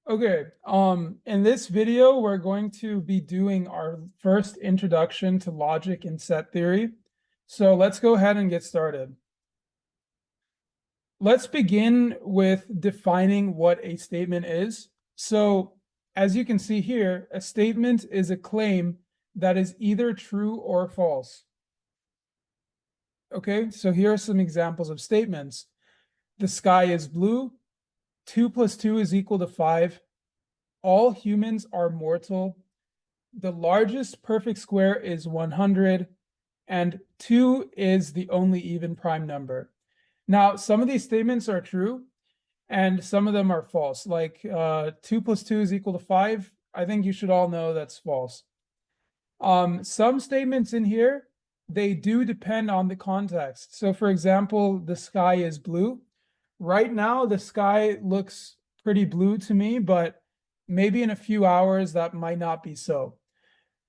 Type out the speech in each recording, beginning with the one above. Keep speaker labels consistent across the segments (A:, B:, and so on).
A: Okay, in this video, we're going to be doing our first introduction to logic and set theory. So let's go ahead and get started. Let's begin with defining what a statement is. So as you can see here, a statement is a claim that is either true or false. Okay, so here are some examples of statements. The sky is blue. 2 + 2 is equal to 5. All humans are mortal. The largest perfect square is 100, and 2 is the only even prime number. Now, some of these statements are true, and some of them are false. Like 2 + 2 is equal to 5. I think you should all know that's false. Some statements in here, they do depend on the context. So for example, the sky is blue. Right now, the sky looks pretty blue to me, but maybe in a few hours that might not be so.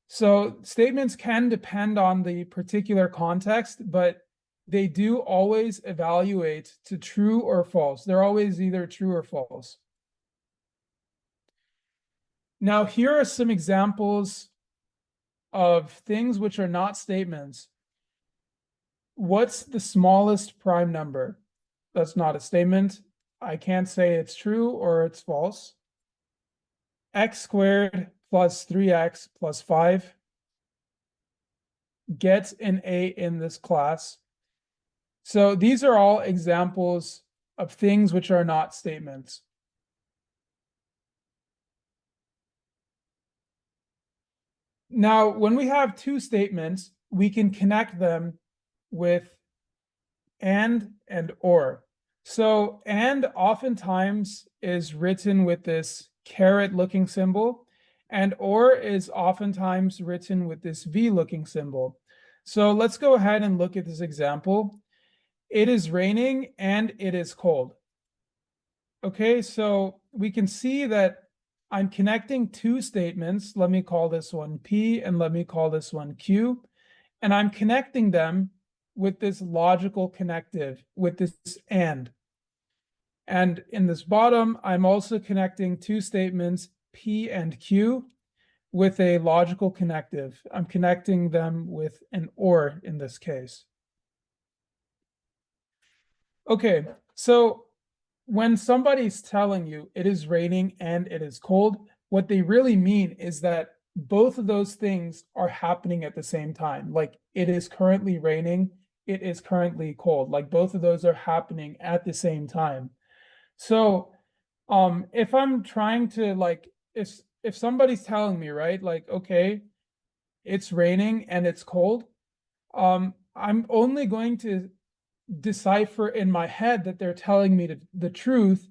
A: So statements can depend on the particular context, but they do always evaluate to true or false. They're always either true or false. Now, here are some examples of things which are not statements. What's the smallest prime number? That's not a statement. I can't say it's true or it's false. X squared plus 3x plus 5 gets an A in this class. So these are all examples of things which are not statements. Now, when we have two statements, we can connect them with and or. So and oftentimes is written with this caret looking symbol, and or is oftentimes written with this V looking symbol. So let's go ahead and look at this example. It is raining and it is cold. Okay, so we can see that I'm connecting two statements. Let me call this one P and let me call this one Q. And I'm connecting them with this logical connective, with this and. And in this bottom, I'm also connecting two statements, P and Q, with a logical connective. I'm connecting them with an or in this case. Okay, so when somebody's telling you it is raining and it is cold, what they really mean is that both of those things are happening at the same time. Like it is currently raining, it is currently cold. Like both of those are happening at the same time. So if I'm trying to like if somebody's telling me, right, like okay, it's raining and it's cold, I'm only going to decipher in my head that they're telling me the truth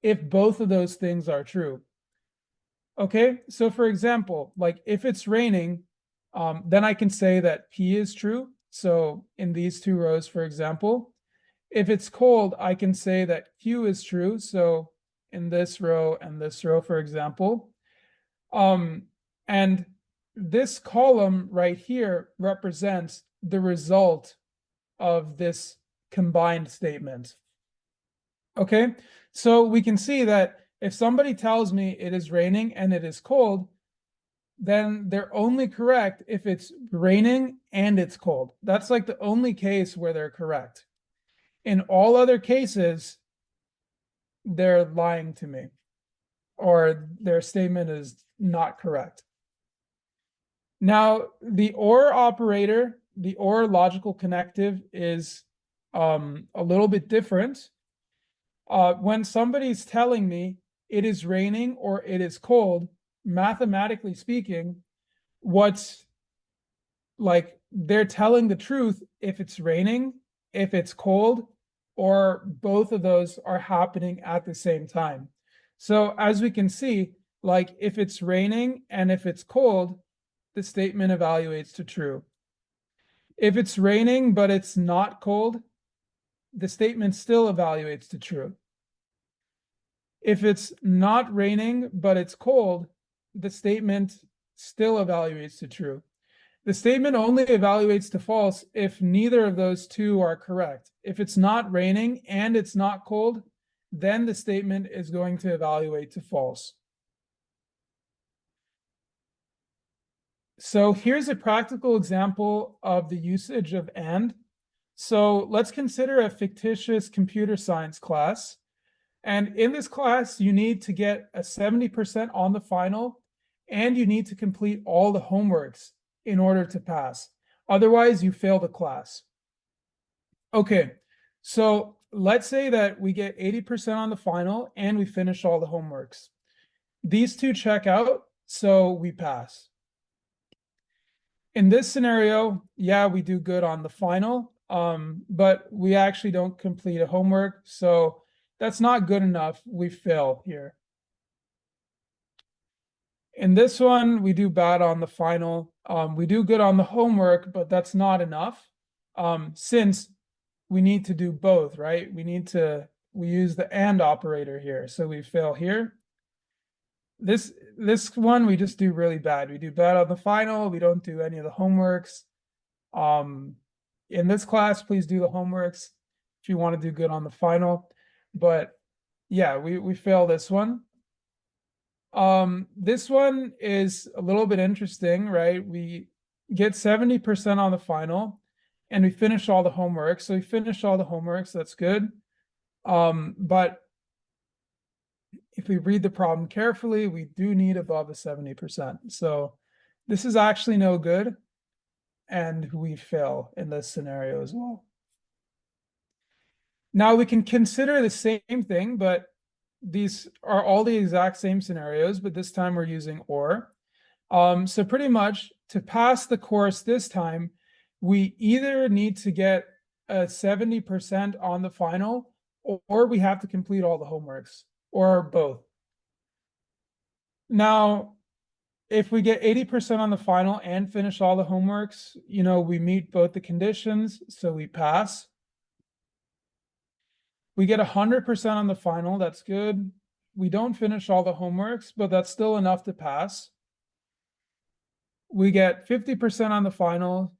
A: if both of those things are true. Okay, so for example, like if it's raining, then I can say that P is true. So in these two rows, for example, if it's cold, I can say that Q is true. So in this row and this row, for example, and this column right here represents the result of this combined statement. Okay, so we can see that if somebody tells me it is raining and it is cold, then they're only correct if it's raining and it's cold. That's like the only case where they're correct. In all other cases, they're lying to me, or their statement is not correct. Now, the or operator, the or logical connective is a little bit different. When somebody's telling me it is raining or it is cold, mathematically speaking, what's like they're telling the truth if it's raining, if it's cold, or both of those are happening at the same time. So as we can see, like if it's raining and if it's cold, the statement evaluates to true. If it's raining but it's not cold, the statement still evaluates to true. If it's not raining but it's cold, the statement still evaluates to true. The statement only evaluates to false if neither of those two are correct. If it's not raining and it's not cold, then the statement is going to evaluate to false. so here's a practical example of the usage of and. So let's consider a fictitious computer science class. And in this class, you need to get a 70% on the final, and you need to complete all the homeworks in order to pass. Otherwise, you fail the class. Okay, so let's say that we get 80% on the final and we finish all the homeworks. These two check out, so we pass. In this scenario, yeah, we do good on the final, but we actually don't complete a homework, so that's not good enough. We fail here. In this one, we do bad on the final. We do good on the homework, but that's not enough, since we need to do both, right? We use the and operator here, so we fail here. This one, we just do really bad. We do bad on the final. We don't do any of the homeworks. In this class, please do the homeworks if you want to do good on the final. But yeah, we fail this one. This one is a little bit interesting, right? We get 70% on the final and we finish all the homework. So we finish all the homework, so that's good. But if we read the problem carefully, we do need above a 70%. So this is actually no good, and we fail in this scenario as well. Now we can consider the same thing, but these are all the exact same scenarios, but this time we're using or. So pretty much to pass the course this time, we either need to get a 70% on the final, or we have to complete all the homeworks, or both. Now, if we get 80% on the final and finish all the homeworks, we meet both the conditions, so we pass. We get 100% on the final, that's good. We don't finish all the homeworks, but that's still enough to pass. We get 50% on the final,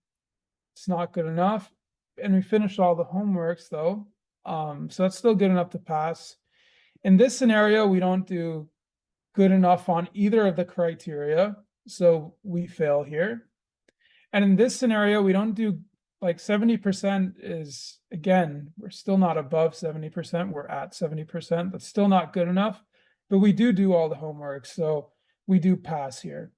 A: it's not good enough. And we finish all the homeworks though, so that's still good enough to pass. In this scenario, we don't do good enough on either of the criteria, so we fail here. And in this scenario, we don't do, like, 70% is, again, we're still not above 70%, we're at 70%, that's still not good enough, but we do all the homework, so we do pass here.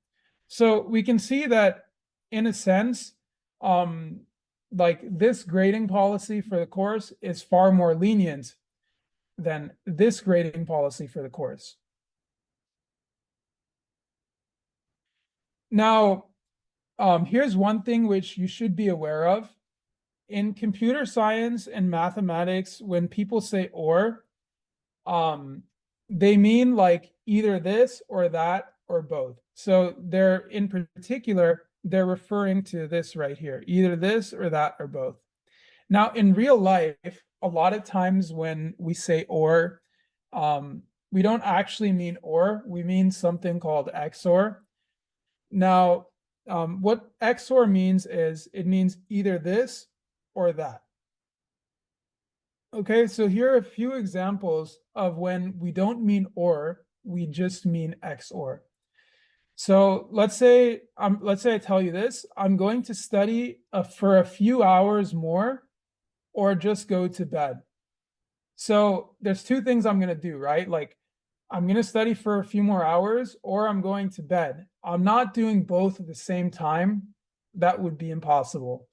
A: So we can see that, in a sense, like, this grading policy for the course is far more lenient than this grading policy for the course. Now, here's one thing which you should be aware of. In computer science and mathematics, when people say or, they mean like either this or that or both. So in particular, they're referring to this right here, either this or that or both. Now, in real life, a lot of times when we say or, we don't actually mean or, we mean something called XOR. Now, what XOR means is it means either this or that. Okay, so here are a few examples of when we don't mean or, we just mean XOR. So let's say I tell you this, I'm going to study for a few hours more, or just go to bed. So there's two things I'm going to do, right? Like, I'm going to study for a few more hours, or I'm going to bed. I'm not doing both at the same time. That would be impossible.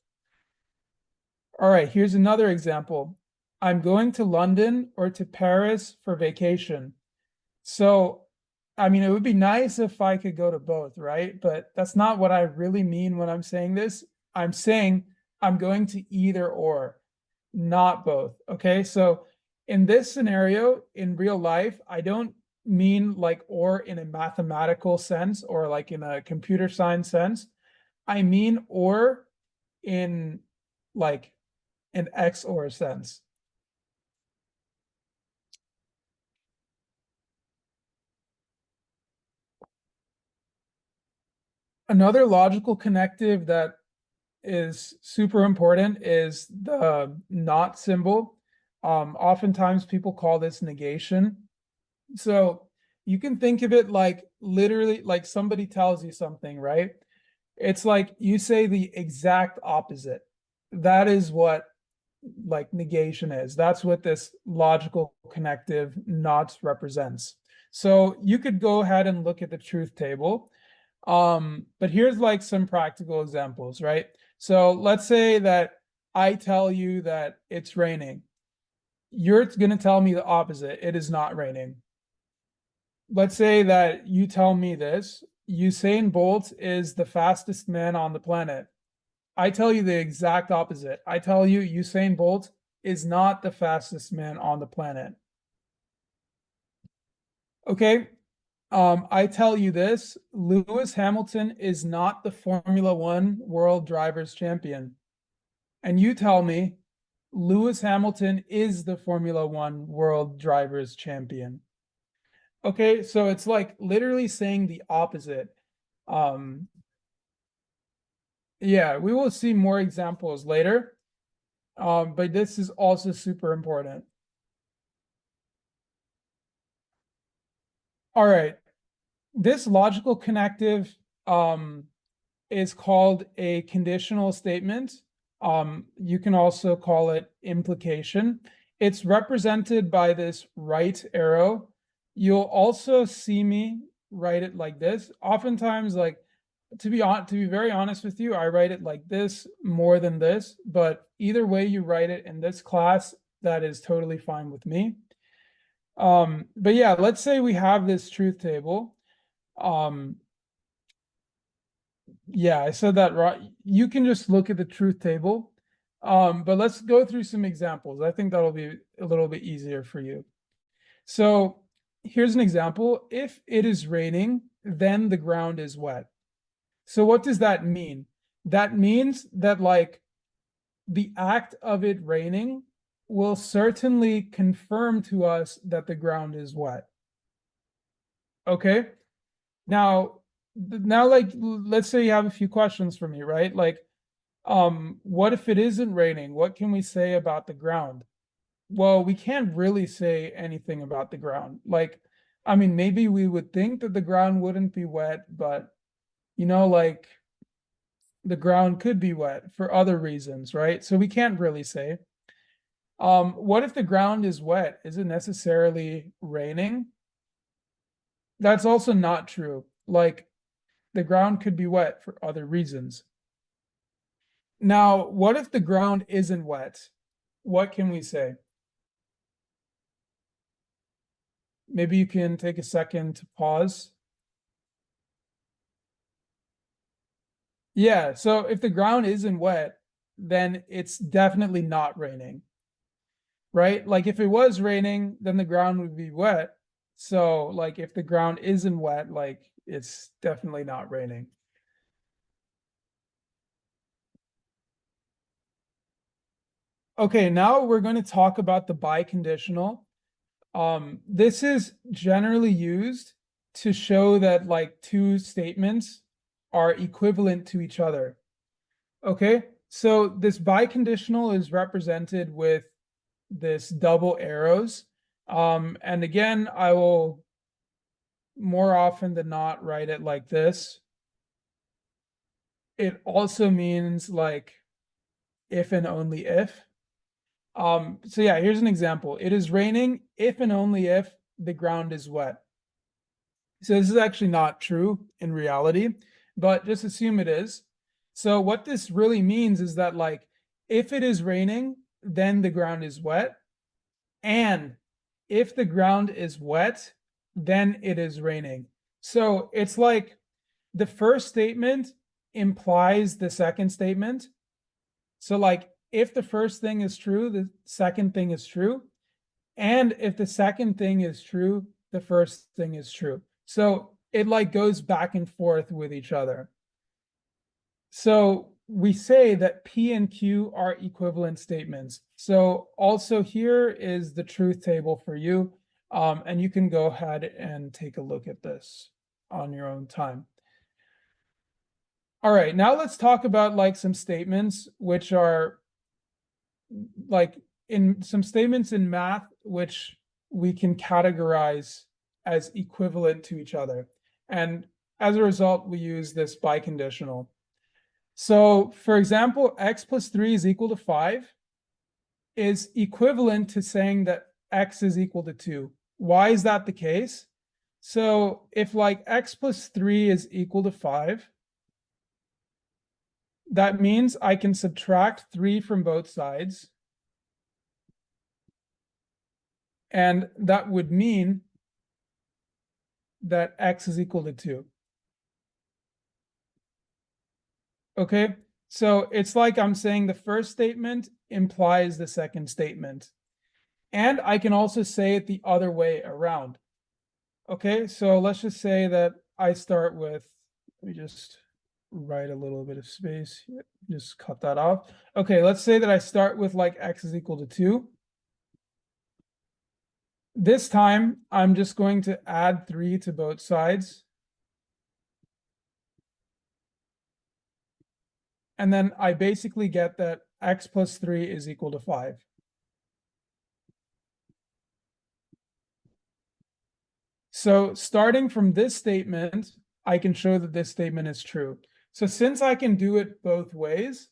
A: All right, here's another example. I'm going to London or to Paris for vacation. So, I mean, it would be nice if I could go to both, right? But that's not what I really mean when I'm saying this. I'm saying I'm going to either or, not both. Okay, so in this scenario, in real life, I don't mean like or in a mathematical sense or like in a computer science sense. I mean or in like an XOR sense. Another logical connective that is super important is the not symbol. Oftentimes people call this negation. So you can think of it like literally like somebody tells you something, right? It's like you say the exact opposite. That is what like negation is. That's what this logical connective not represents. So you could go ahead and look at the truth table. But here's like some practical examples, right? So let's say that I tell you that it's raining. You're going to tell me the opposite. It is not raining. Let's say that you tell me this. Usain Bolt is the fastest man on the planet. I tell you the exact opposite. I tell you Usain Bolt is not the fastest man on the planet. Okay. I tell you this, Lewis Hamilton is not the Formula One World Drivers Champion. And you tell me Lewis Hamilton is the Formula One World Drivers Champion. Okay, so it's like literally saying the opposite. Um, yeah, we will see more examples later. But this is also super important. All right. This logical connective is called a conditional statement. You can also call it implication. It's represented by this right arrow. You'll also see me write it like this. Oftentimes, like to be very honest with you, I write it like this more than this, but either way you write it in this class, that is totally fine with me. But yeah, let's say we have this truth table. Yeah, I said that right. You can just look at the truth table. But let's go through some examples. I think that'll be a little bit easier for you. So here's an example. If it is raining, then the ground is wet. So what does that mean? That means that like the act of it raining will certainly confirm to us that the ground is wet. Okay. Now, like, let's say you have a few questions for me, right? Like, what if it isn't raining? What can we say about the ground? Well, we can't really say anything about the ground. Like, I mean, maybe we would think that the ground wouldn't be wet, but like the ground could be wet for other reasons, right? So we can't really say. What if the ground is wet? Is it necessarily raining? That's also not true. Like the ground could be wet for other reasons. Now, what if the ground isn't wet? What can we say? Maybe you can take a second to pause. Yeah, so if the ground isn't wet, then it's definitely not raining, right? Like if it was raining, then the ground would be wet. So like if the ground isn't wet, like it's definitely not raining. Okay, now we're going to talk about the biconditional. This is generally used to show that like two statements are equivalent to each other. Okay, so this biconditional is represented with this double arrows. And again, I will more often than not write it like this. It also means like if and only if. So yeah, here's an example. It is raining if and only if the ground is wet. So this is actually not true in reality, but just assume it is. So what this really means is that like if it is raining, then the ground is wet. And if the ground is wet, then it is raining. So it's like the first statement implies the second statement. So like if the first thing is true, the second thing is true. And if the second thing is true, the first thing is true. So it like goes back and forth with each other. So we say that P and Q are equivalent statements. So also here is the truth table for you. And you can go ahead and take a look at this on your own time. All right, now let's talk about like some statements which are like in some statements in math which we can categorize as equivalent to each other. And as a result, we use this biconditional. So for example, x plus 3 is equal to 5 is equivalent to saying that x is equal to 2. Why is that the case? So if like x plus 3 is equal to 5, that means I can subtract 3 from both sides. And that would mean that x is equal to 2. Okay, so it's like I'm saying the first statement implies the second statement. And I can also say it the other way around. Okay, so let's just say that I start with, let me just write a little bit of space, just cut that off. Okay, let's say that I start with like x is equal to 2. This time, I'm just going to add 3 to both sides. And then I basically get that x plus 3 is equal to 5. So starting from this statement, I can show that this statement is true. So since I can do it both ways,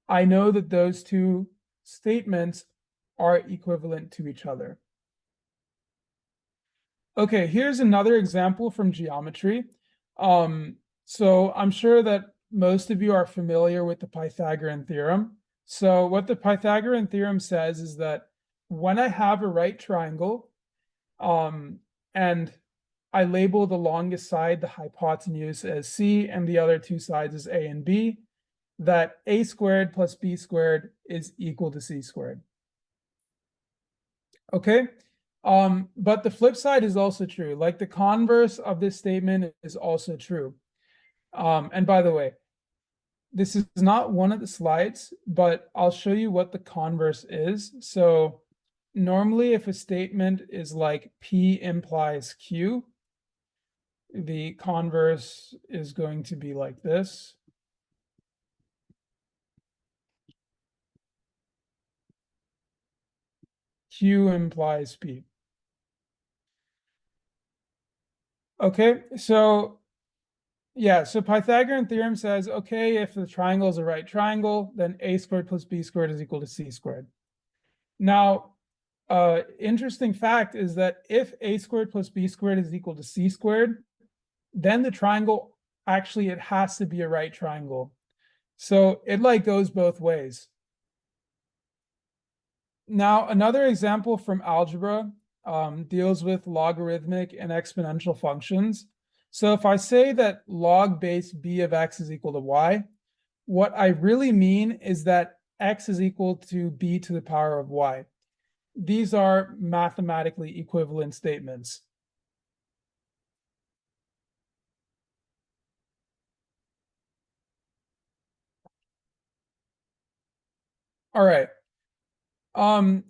A: I know that those two statements are equivalent to each other. Okay, here's another example from geometry. So I'm sure that most of you are familiar with the Pythagorean theorem. So what the Pythagorean theorem says is that when I have a right triangle, and I label the longest side, the hypotenuse, as C, and the other two sides as A and B, that A squared plus B squared is equal to C squared. Okay, but the flip side is also true. Like the converse of this statement is also true. And by the way, this is not one of the slides, but I'll show you what the converse is. So normally if a statement is like P implies Q, the converse is going to be like this. Q implies P. Okay, so yeah, so Pythagorean theorem says, okay, if the triangle is a right triangle, then A squared plus B squared is equal to C squared. Now, interesting fact is that if A squared plus B squared is equal to C squared, then the triangle, actually, it has to be a right triangle. So it like goes both ways. Now, another example from algebra deals with logarithmic and exponential functions. So if I say that log base b of x is equal to y, what I really mean is that x is equal to b to the power of y. These are mathematically equivalent statements. All right.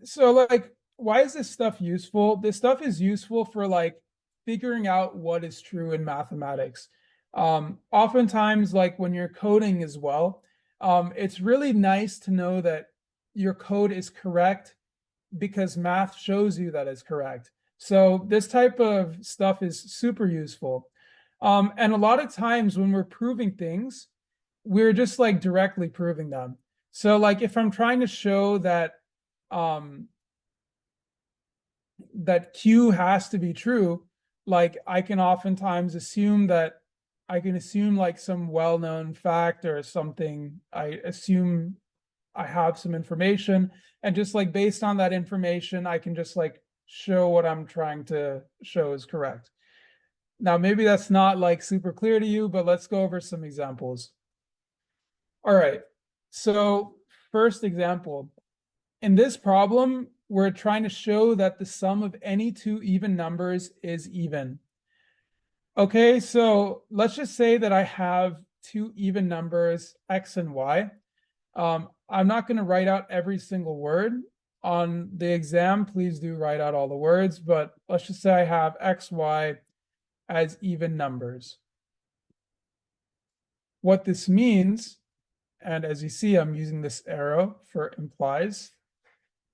A: So like, why is this stuff useful? This stuff is useful for like figuring out what is true in mathematics. Oftentimes, like when you're coding as well, it's really nice to know that your code is correct because math shows you that it's correct. So this type of stuff is super useful. And a lot of times when we're proving things, we're just like directly proving them. So like if I'm trying to show that that Q has to be true, like I can oftentimes assume that I can assume like some well-known fact or something. I assume I have some information, and just like based on that information, I can just like show what I'm trying to show is correct. Now, maybe that's not like super clear to you, but let's go over some examples. All right. So first example, in this problem, we're trying to show that the sum of any two even numbers is even. Okay, so let's just say that I have two even numbers, x and y. I'm not going to write out every single word. On the exam, please do write out all the words, but let's just say I have x, y as even numbers. What this means, and as you see, I'm using this arrow for implies.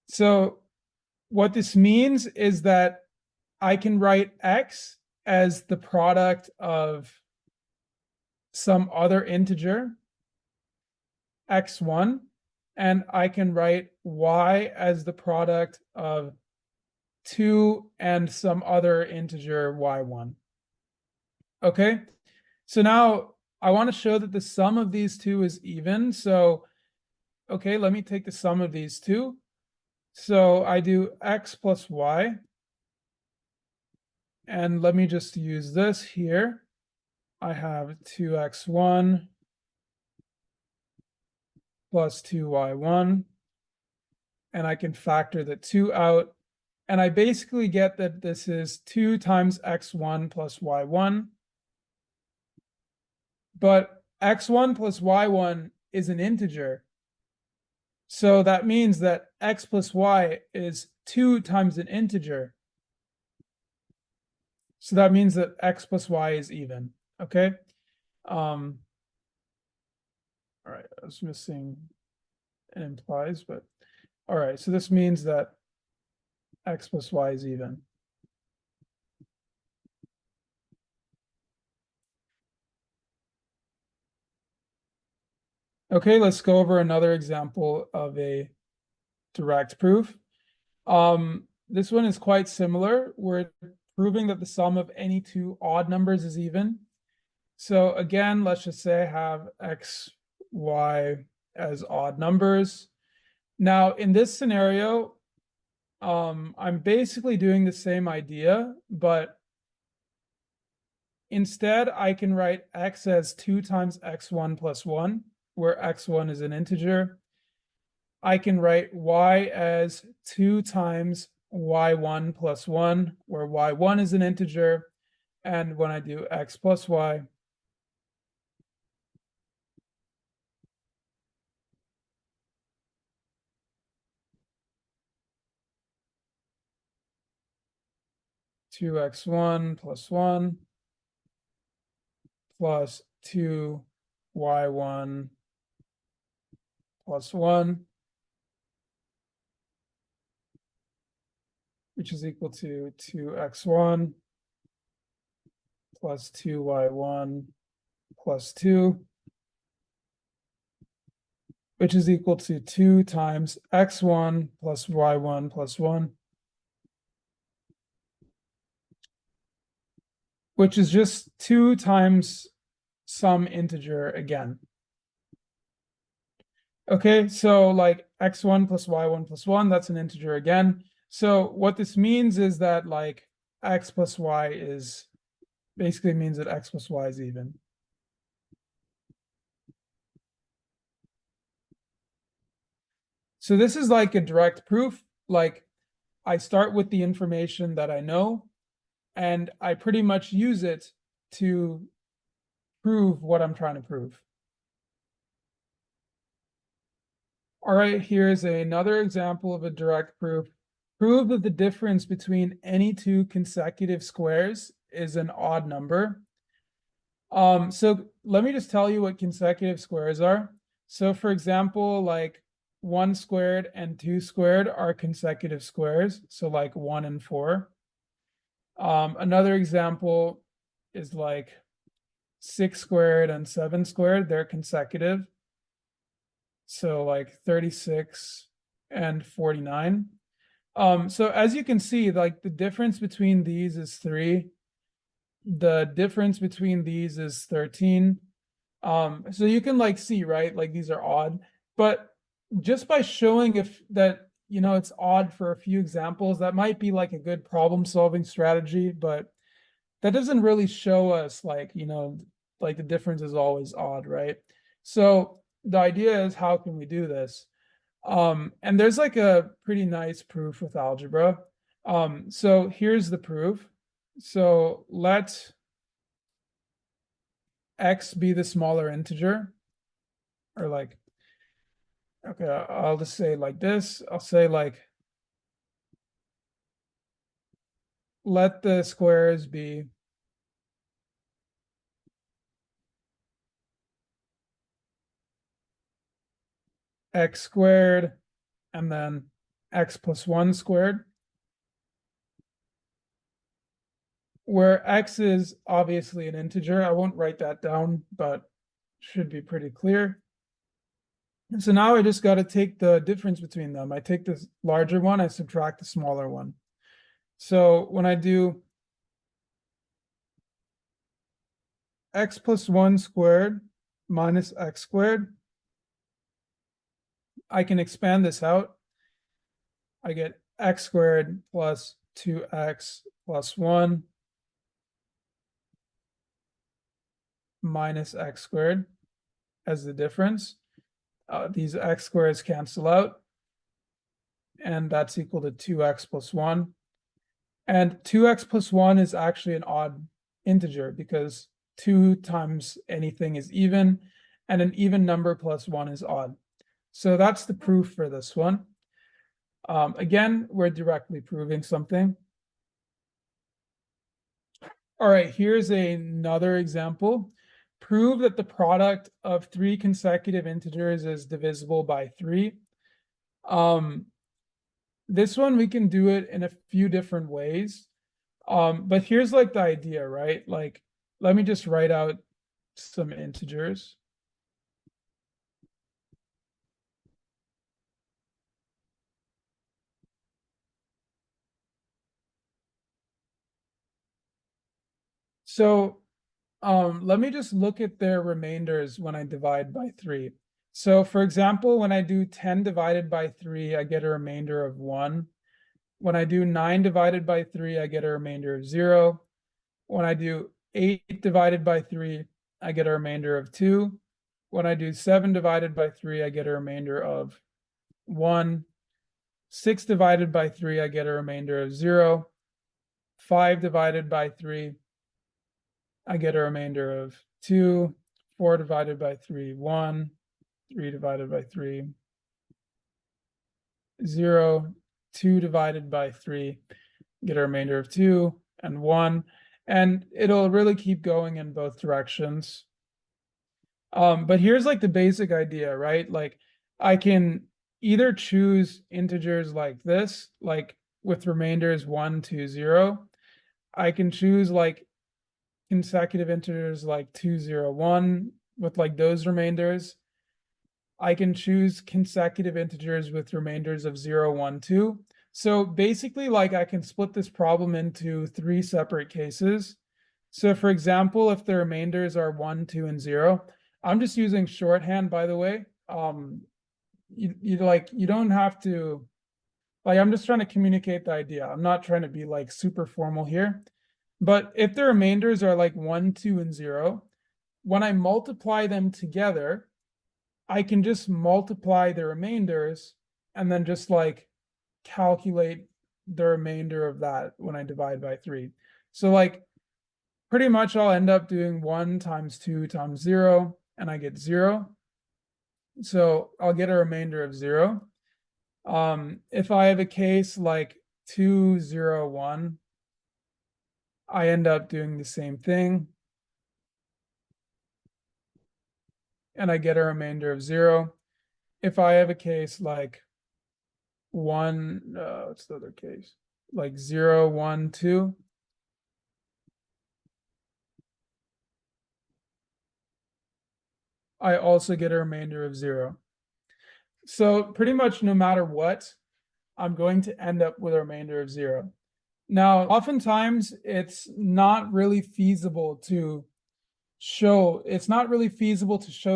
A: So what this means is that I can write x as the product of some other integer, x1, and I can write y as the product of 2 and some other integer y1. Okay, so now I want to show that the sum of these two is even. So, okay, let me take the sum of these two. So I do x plus y. And let me just use this here. I have 2x1 plus 2y1. And I can factor the 2 out. And I basically get that this is 2 times x1 plus y1. But x1 plus y1 is an integer. So that means that x plus y is 2 times an integer. So that means that x plus y is even. Okay. All right, I was missing an implies, but all right, so this means that x plus y is even. Okay, let's go over another example of a direct proof. This one is quite similar. We're proving that the sum of any two odd numbers is even. So again, let's just say I have x, y as odd numbers. Now, in this scenario, I'm basically doing the same idea, but instead I can write x as 2 times x1 plus 1, where x1 is an integer. I can write y as 2 times y1 plus 1, where y1 is an integer. And when I do x plus y, two x1 plus 1 plus 2 y1 plus 1, which is equal to 2x1 plus 2y1 plus 2, which is equal to 2 times x1 plus y1 plus 1, which is just 2 times some integer again. Okay, so like x1 plus y1 plus 1, that's an integer again. So what this means is that like x plus y is basically means that x plus y is even. So this is like a direct proof. Like I start with the information that I know, and I pretty much use it to prove what I'm trying to prove. All right, here's another example of a direct proof. Prove that the difference between any two consecutive squares is an odd number. So let me just tell you what consecutive squares are. So for example, like 1 squared and 2 squared are consecutive squares. So like 1 and 4. Another example is like 6 squared and 7 squared, they're consecutive. So like 36 and 49. So as you can see, like the difference between these is 3. The difference between these is 13. So you can like see, right? Like these are odd, but just by showing if that, it's odd for a few examples, that might be like a good problem solving strategy, but that doesn't really show us like, like the difference is always odd, right? So the idea is, how can we do this? And there's like a pretty nice proof with algebra. So here's the proof. So let x be the smaller integer, or like, okay, I'll just say like this. I'll say like, let the squares be x squared and then x plus 1 squared, where x is obviously an integer. I won't write that down, but should be pretty clear. So now I just got to take the difference between them. I take the larger one, I subtract the smaller one. So when I do x plus 1 squared minus x squared, I can expand this out. I get x squared plus 2x plus 1 minus x squared as the difference. These x squares cancel out, and that's equal to 2x plus 1. And 2x plus 1 is actually an odd integer because 2 times anything is even, and an even number plus 1 is odd. So that's the proof for this one. Again, we're directly proving something. All right, here's another example. Prove that the product of 3 consecutive integers is divisible by 3. This one, we can do it in a few different ways. But here's like the idea, right? Like, let me just write out some integers. So let me just look at their remainders when I divide by 3. So for example, when I do 10 divided by 3, I get a remainder of 1. When I do 9 divided by 3, I get a remainder of 0. When I do 8 divided by 3, I get a remainder of 2. When I do 7 divided by 3, I get a remainder of 1. 6 divided by 3, I get a remainder of 0. 5 divided by 3, I get a remainder of 2. 4 divided by 3, 1. 3 divided by 3, 0. 2 divided by 3, get a remainder of 2 and 1. And it'll really keep going in both directions. But here's like the basic idea, right? Like I can either choose integers like this, like with remainders 1 to 0. I can choose like consecutive integers like 2, 0, 1 with like those remainders. I can choose consecutive integers with remainders of 0, 1, 2. So basically, like I can split this problem into 3 separate cases. So for example, if the remainders are 1, 2, and 0, I'm just using shorthand, by the way. You don't have to, like, I'm just trying to communicate the idea. I'm not trying to be like super formal here. But if the remainders are like 1, 2, and 0, when I multiply them together, I can just multiply the remainders and then just like calculate the remainder of that when I divide by 3. So like pretty much I'll end up doing 1 times 2 times 0, and I get 0. So I'll get a remainder of 0. If I have a case like 2, 0, 1, I end up doing the same thing, and I get a remainder of 0. If I have a case like 1, what's the other case? Like 0, 1, 2. I also get a remainder of 0. So pretty much no matter what, I'm going to end up with a remainder of 0. Now, oftentimes it's not really feasible to show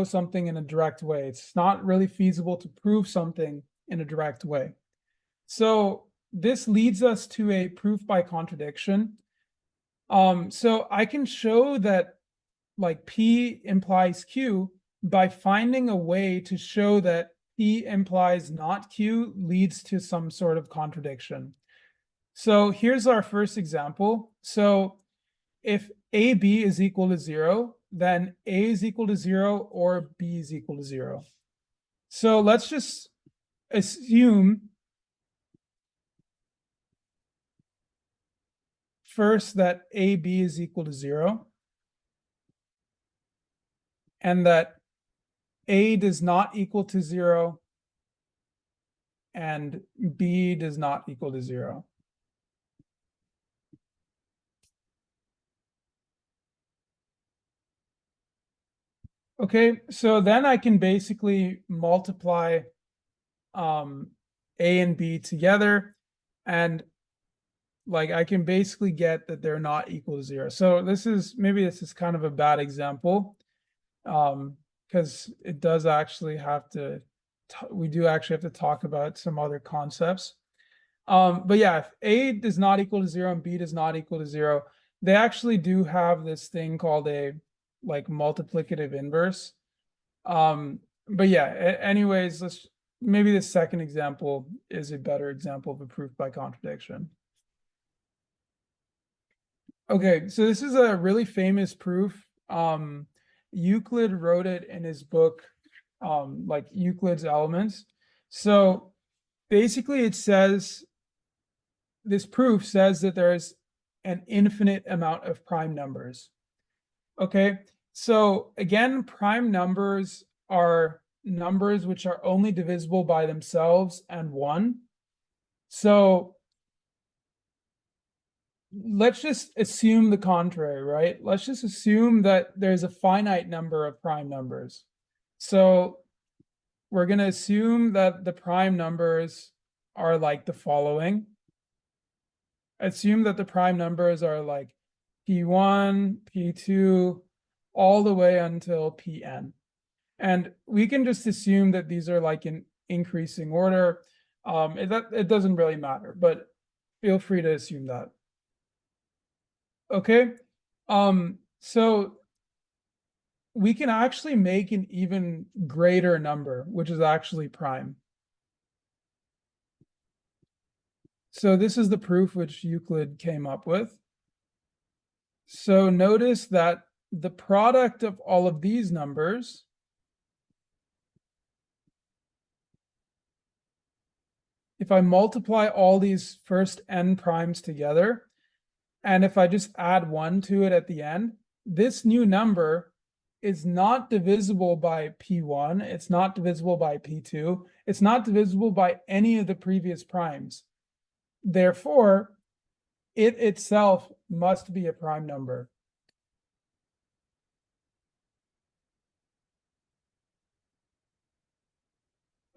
A: something in a direct way. It's not really feasible to prove something in a direct way. So this leads us to a proof by contradiction. So I can show that like P implies Q by finding a way to show that P implies not Q leads to some sort of contradiction. So here's our first example. So if AB is equal to 0, then A is equal to 0 or B is equal to 0. So let's just assume first that AB is equal to 0 and that A does not equal to 0 and B does not equal to 0. Okay, so then I can basically multiply A and B together, and like I can basically get that they're not equal to 0. So maybe this is kind of a bad example, because it does actually have to, we do actually have to talk about some other concepts. But yeah, if A does not equal to 0 and B does not equal to 0, they actually do have this thing called a like multiplicative inverse. But yeah, anyways, maybe the second example is a better example of a proof by contradiction. Okay, so this is a really famous proof. Euclid wrote it in his book, like Euclid's Elements. So basically it says, this proof says that there is an infinite amount of prime numbers. Okay, so again, prime numbers are numbers which are only divisible by themselves and 1. So let's just assume the contrary, right? Let's just assume that there's a finite number of prime numbers. So we're going to assume that the prime numbers are like the following. Assume that the prime numbers are like P1, P2, all the way until Pn. And we can just assume that these are like in increasing order. It doesn't really matter, but feel free to assume that. Okay. So we can actually make an even greater number, which is actually prime. So this is the proof which Euclid came up with. So notice that the product of all of these numbers if I multiply all these first n primes together, and if I just add 1 to it at the end, this new number is not divisible by P1, it's not divisible by P2, it's not divisible by any of the previous primes. Therefore, it itself must be a prime number.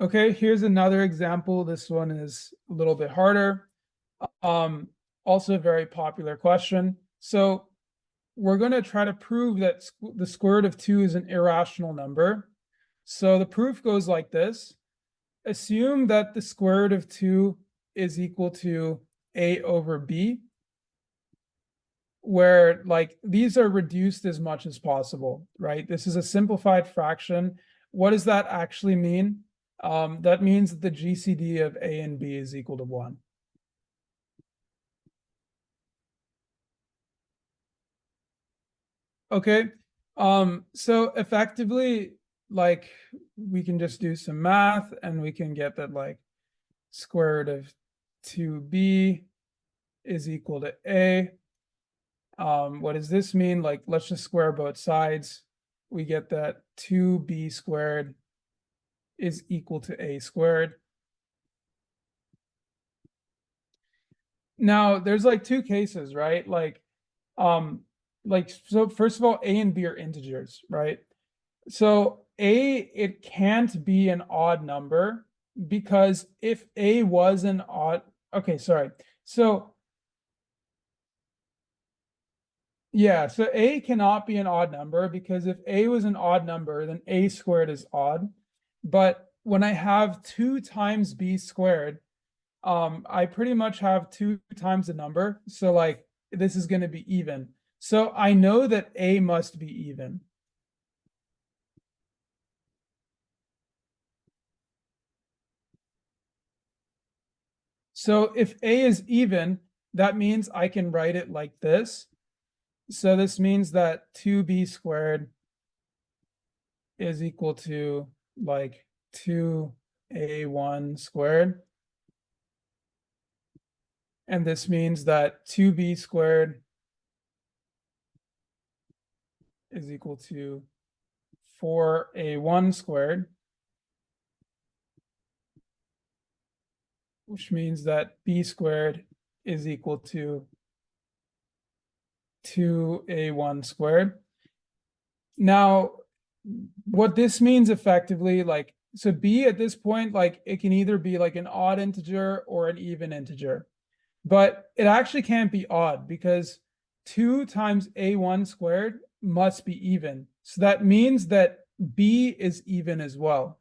A: Okay, here's another example. This one is a little bit harder. Also a very popular question. So we're going to try to prove that the square root of 2 is an irrational number. So the proof goes like this. Assume that the square root of 2 is equal to a over b, where like these are reduced as much as possible, right? This is a simplified fraction. What does that actually mean? That means that the GCD of a and b is equal to 1. Okay, so effectively, like we can just do some math and we can get that like square root of 2b is equal to a. What does this mean? Like, let's just square both sides. We get that 2b squared is equal to a squared. Now, there's like two cases, right? So first of all, a and b are integers, right? So it can't be an odd number because if a was an odd, okay, sorry. So yeah, so a cannot be an odd number because if a was an odd number, then a squared is odd. But when I have 2 times b squared, I pretty much have 2 times the number. So like this is going to be even. So I know that a must be even. So if a is even, that means I can write it like this. So this means that 2b squared is equal to like 2a1 squared. And this means that 2b squared is equal to 4a1 squared, which means that b squared is equal to 2a1 squared. Now, what this means effectively, like, so b at this point, like it can either be like an odd integer or an even integer, but it actually can't be odd because 2 times a1 squared must be even. So that means that b is even as well.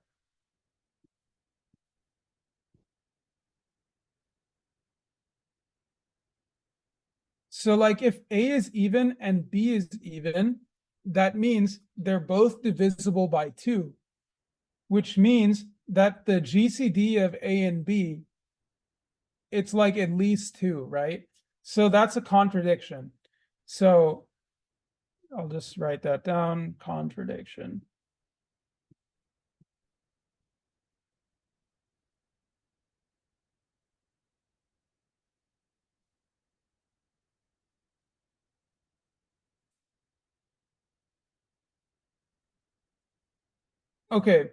A: So like if a is even and b is even, that means they're both divisible by 2, which means that the GCD of a and b, it's like at least 2, right? So that's a contradiction. So I'll just write that down, contradiction. Okay,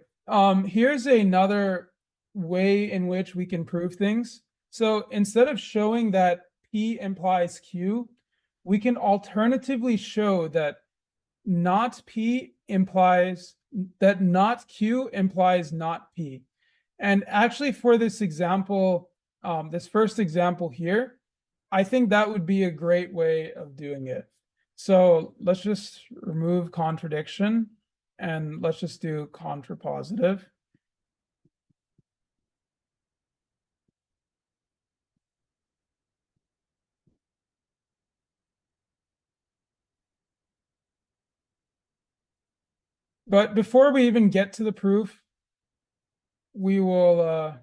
A: here's another way in which we can prove things. So instead of showing that P implies Q, we can alternatively show that not P implies that not Q implies not P. And actually for this example, this first example here, I think that would be a great way of doing it. So let's just remove contradiction and let's just do contrapositive. But before we even get to the proof, we will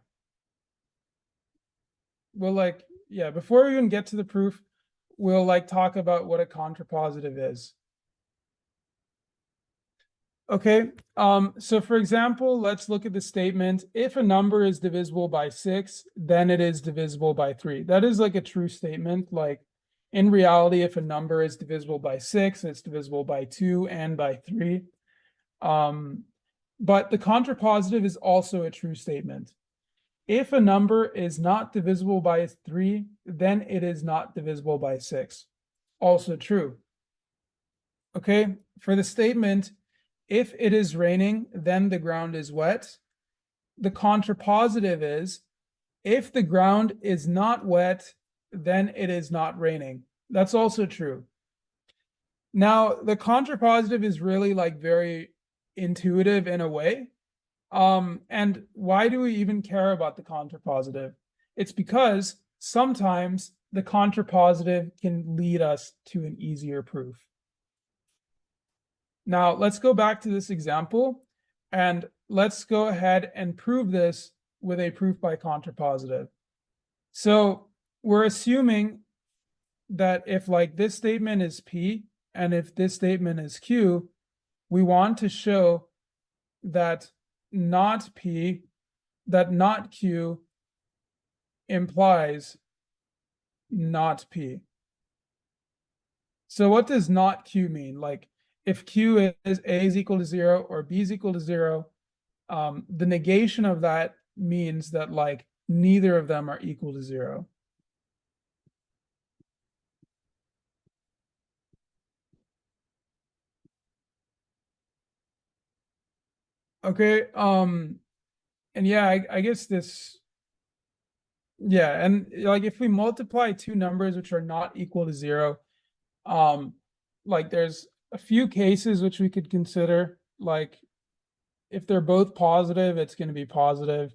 A: before we even get to the proof, we'll like talk about what a contrapositive is. Okay, so for example, let's look at the statement, if a number is divisible by 6, then it is divisible by 3. That is like a true statement. Like in reality, if a number is divisible by 6, it's divisible by 2 and by 3. But the contrapositive is also a true statement. If a number is not divisible by 3, then it is not divisible by 6. Also true. Okay, for the statement, if it is raining, then the ground is wet. The contrapositive is, if the ground is not wet, then it is not raining. That's also true. Now, the contrapositive is really like very intuitive in a way. And why do we even care about the contrapositive? It's because sometimes the contrapositive can lead us to an easier proof. Now let's go back to this example and let's go ahead and prove this with a proof by contrapositive. So we're assuming that if like this statement is P and if this statement is Q, we want to show that not P, that not Q implies not P. So what does not Q mean? Like if Q is A is equal to 0 or B is equal to 0, the negation of that means that like neither of them are equal to 0. Okay, and yeah, I guess this, yeah, and like if we multiply two numbers which are not equal to 0, like there's a few cases which we could consider, like if they're both positive, it's going to be positive.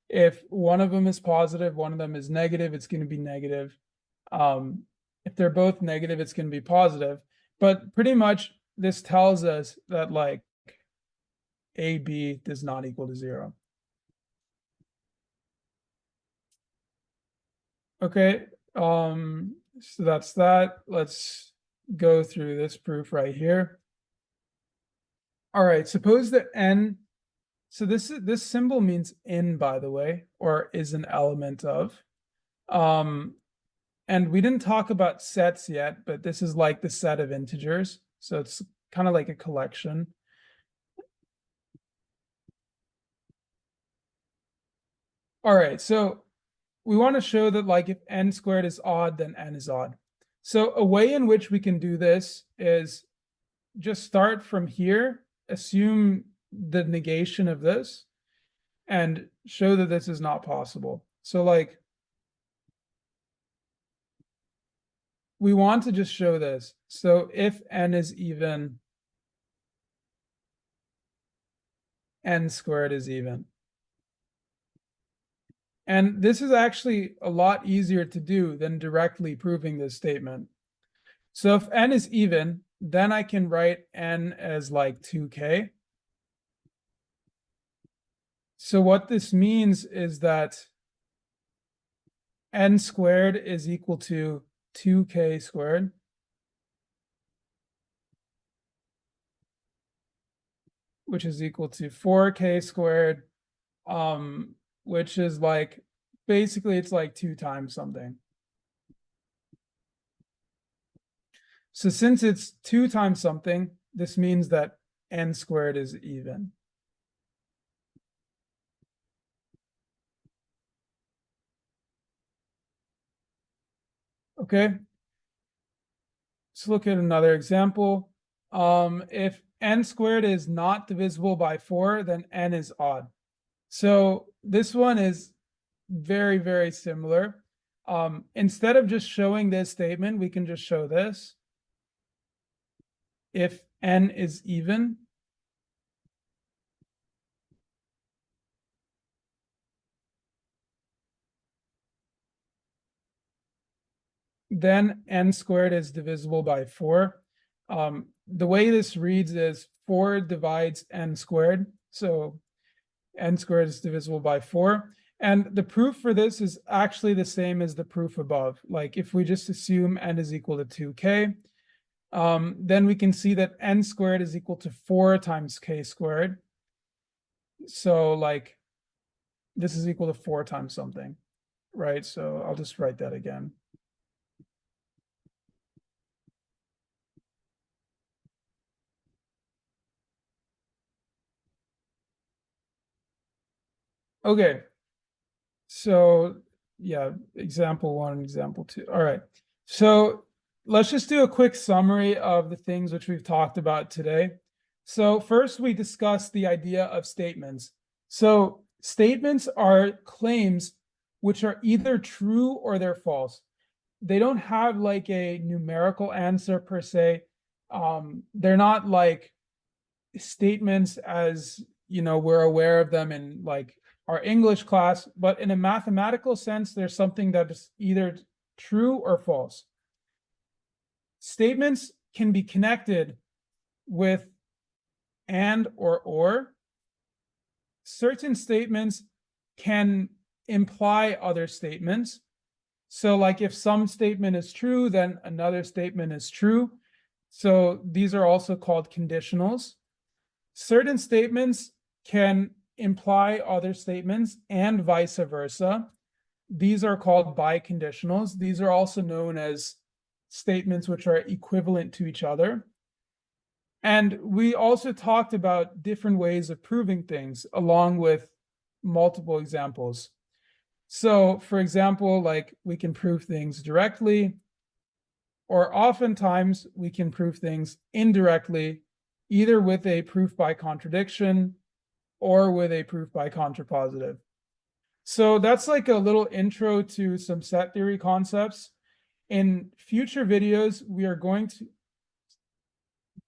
A: If one of them is positive, one of them is negative, it's going to be negative. If they're both negative, it's going to be positive. But pretty much this tells us that like AB does not equal to 0. Okay, so that's that. Let's go through this proof right here. All right, suppose that n, so this symbol means in, by the way, or is an element of. And we didn't talk about sets yet, but this is like the set of integers. So it's kind of like a collection. All right, so we want to show that like if n squared is odd, then n is odd. So a way in which we can do this is just start from here assume the negation of this and show that this is not possible. So like, we want to just show this. So if n is even, n squared is even. And this is actually a lot easier to do than directly proving this statement. So if n is even, then I can write n as like 2k. So what this means is that n squared is equal to 2k squared. Which is equal to 4k squared, which is like, basically it's like 2 times something. So since it's 2 times something, this means that n squared is even. Okay. Let's look at another example. If n squared is not divisible by 4, then n is odd. So this one is very, very similar. Instead of just showing this statement, we can just show this. If n is even, then n squared is divisible by 4. The way this reads is 4 divides n squared. So n squared is divisible by 4. And the proof for this is actually the same as the proof above. Like if we just assume n is equal to 2k, then we can see that n squared is equal to 4 times k squared. So like this is equal to 4 times something, right? So I'll just write that again. Okay. So yeah, example 1, example 2. All right. So let's just do a quick summary of the things which we've talked about today. So first we discussed the idea of statements. So statements are claims which are either true or they're false. They don't have like a numerical answer per se. They're not like statements as, you know, we're aware of them in like our English class, but in a mathematical sense, there's something that is either true or false. Statements can be connected with and or. Certain statements can imply other statements. So like if some statement is true, then another statement is true. So these are also called conditionals. Certain statements can imply other statements and vice versa. These are called biconditionals. These are also known as statements which are equivalent to each other. And we also talked about different ways of proving things along with multiple examples. So for example, like we can prove things directly, or oftentimes we can prove things indirectly, either with a proof by contradiction or with a proof by contrapositive. So that's like a little intro to some set theory concepts. In future videos, we are going to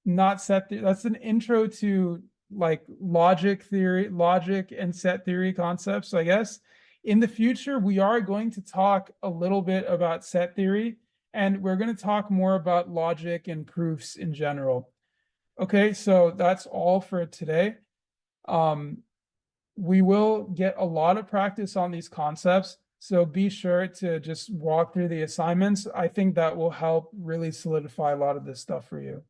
A: not set theory, that's an intro to like logic theory, logic and set theory concepts, I guess. In the future, we are going to talk a little bit about set theory, and we're going to talk more about logic and proofs in general. Okay, so that's all for today. We will get a lot of practice on these concepts, so be sure to just walk through the assignments. I think that will help really solidify a lot of this stuff for you.